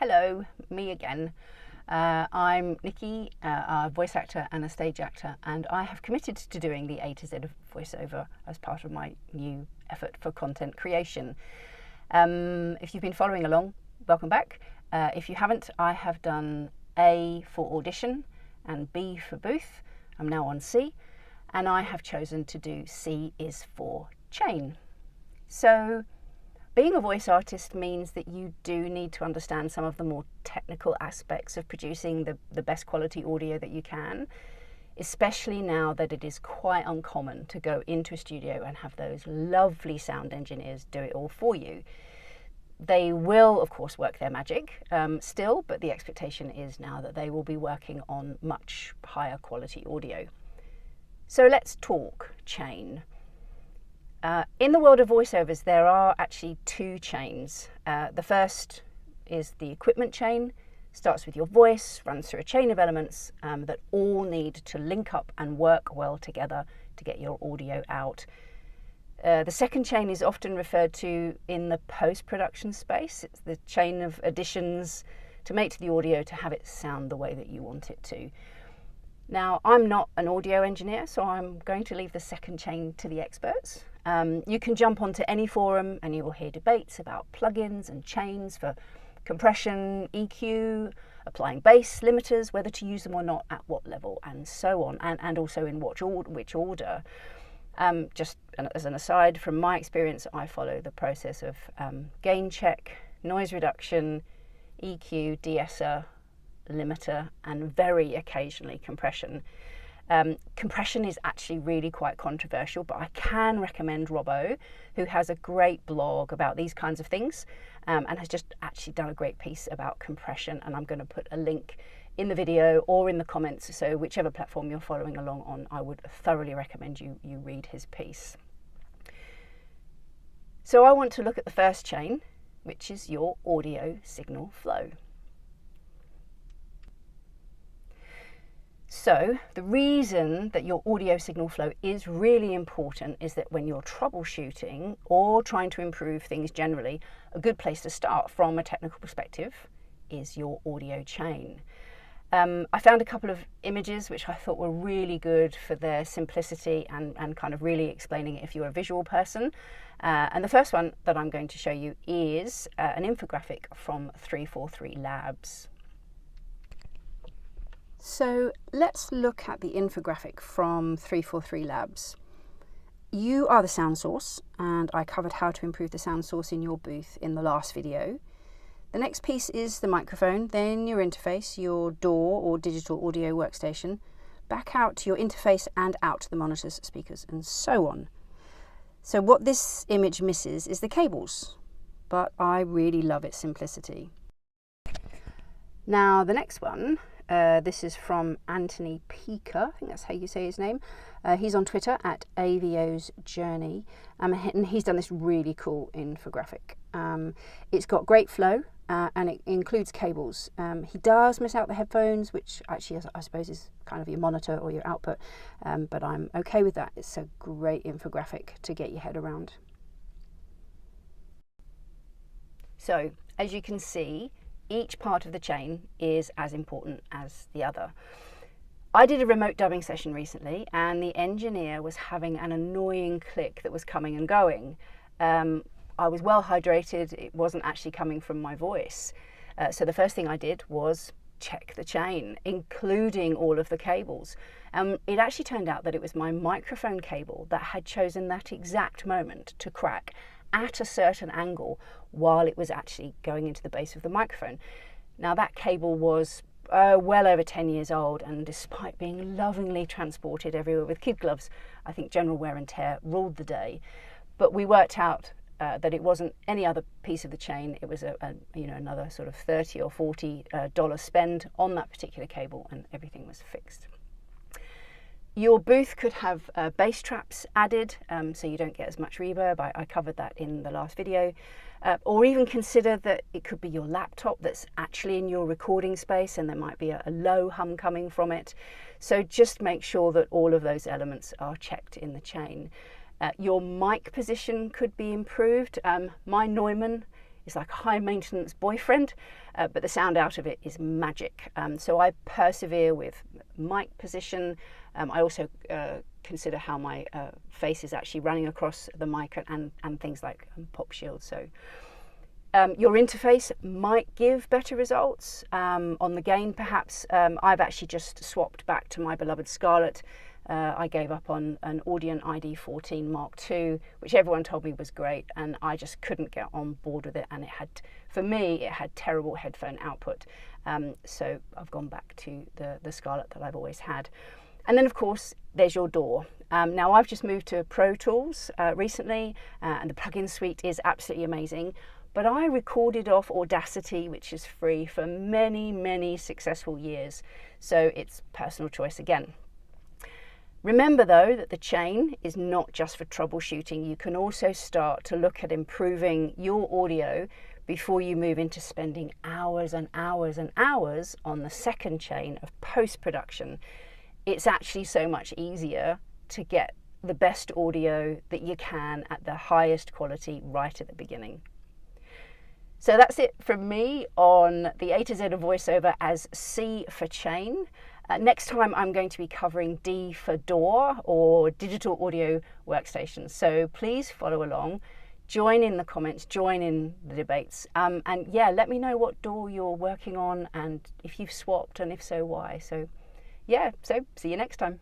Hello, me again. I'm Nikki, a voice actor and a stage actor, and I have committed to doing the A to Z of voiceover as part of my new effort for content creation. If you've been following along, welcome back. If you haven't, I have done A for audition and B for booth. I'm now on C, and I have chosen to do C is for chain. So, being a voice artist means that you do need to understand some of the more technical aspects of producing the best quality audio that you can, especially now that it is quite uncommon to go into a studio and have those lovely sound engineers do it all for you. They will, of course, work their magic still, but the expectation is now that they will be working on much higher quality audio. So let's talk chain. In the world of voiceovers, there are actually two chains. The first is the equipment chain, starts with your voice, runs through a chain of elements that all need to link up and work well together to get your audio out. The second chain is often referred to in the post-production space. It's the chain of additions to make to the audio to have it sound the way that you want it to. Now, I'm not an audio engineer, so I'm going to leave the second chain to the experts. You can jump onto any forum and you will hear debates about plugins and chains for compression, EQ, applying bass limiters, whether to use them or not, at what level, and so on, and also in which order. Just as an aside, from my experience, I follow the process of gain check, noise reduction, EQ, de-esser, limiter, and very occasionally compression. Compression is actually really quite controversial, but I can recommend Robbo, who has a great blog about these kinds of things and has just actually done a great piece about compression, and I'm going to put a link in the video or in the comments, so whichever platform you're following along on, I would thoroughly recommend you read his piece. So I want to look at the first chain, which is your audio signal flow. So the reason that your audio signal flow is really important is that when you're troubleshooting or trying to improve things generally, a good place to start from a technical perspective is your audio chain. I found a couple of images which I thought were really good for their simplicity and kind of really explaining it if you're a visual person. And the first one that I'm going to show you is an infographic from 343 Labs. So let's look at the infographic from 343 Labs. You are the sound source, and I covered how to improve the sound source in your booth in the last video. The next piece is the microphone, then your interface, your DAW or digital audio workstation, back out to your interface and out to the monitors, speakers, and so on. So what this image misses is the cables, but I really love its simplicity. Now the next one, this is from Anthony Pika, I think that's how you say his name. He's on Twitter at AVO's Journey, and he's done this really cool infographic. It's got great flow, and it includes cables. He does miss out the headphones, which actually I suppose is kind of your monitor or your output, but I'm okay with that. It's a great infographic to get your head around. So, as you can see, each part of the chain is as important as the other. I did a remote dubbing session recently, and the engineer was having an annoying click that was coming and going. I was well hydrated, it wasn't actually coming from my voice. So the first thing I did was check the chain, including all of the cables. It actually turned out that it was my microphone cable that had chosen that exact moment to crack at a certain angle while it was actually going into the base of the microphone. Now that cable was well over 10 years old, and despite being lovingly transported everywhere with kid gloves, I think general wear and tear ruled the day. But we worked out that it wasn't any other piece of the chain. It was another sort of $30 or $40 spend on that particular cable, and everything was fixed. Your booth could have bass traps added, so you don't get as much reverb. I covered that in the last video. Or even consider that it could be your laptop that's actually in your recording space, and there might be a low hum coming from it. So just make sure that all of those elements are checked in the chain. Your mic position could be improved. My Neumann is like a high maintenance boyfriend, but the sound out of it is magic. So I persevere with mic position. I also consider how my face is actually running across the mic and things like pop shield. So your interface might give better results on the gain perhaps. I've actually just swapped back to my beloved Scarlett. I gave up on an Audient ID14 Mark II, which everyone told me was great, and I just couldn't get on board with it, and for me it had terrible headphone output. So I've gone back to the Scarlett that I've always had. And then of course there's your DAW. Now I've just moved to Pro Tools recently, and the plugin suite is absolutely amazing. But I recorded off Audacity, which is free, for many successful years. So it's personal choice again. Remember though that the chain is not just for troubleshooting. You can also start to look at improving your audio before you move into spending hours and hours and hours on the second chain of post-production. It's actually so much easier to get the best audio that you can at the highest quality right at the beginning. So that's it from me on the A to Z of VoiceOver as C for chain. Next time I'm going to be covering D for DAW, or digital audio workstation. So please follow along, join in the comments, join in the debates, and yeah, let me know what DAW you're working on and if you've swapped, and if so, why. So yeah, so see you next time.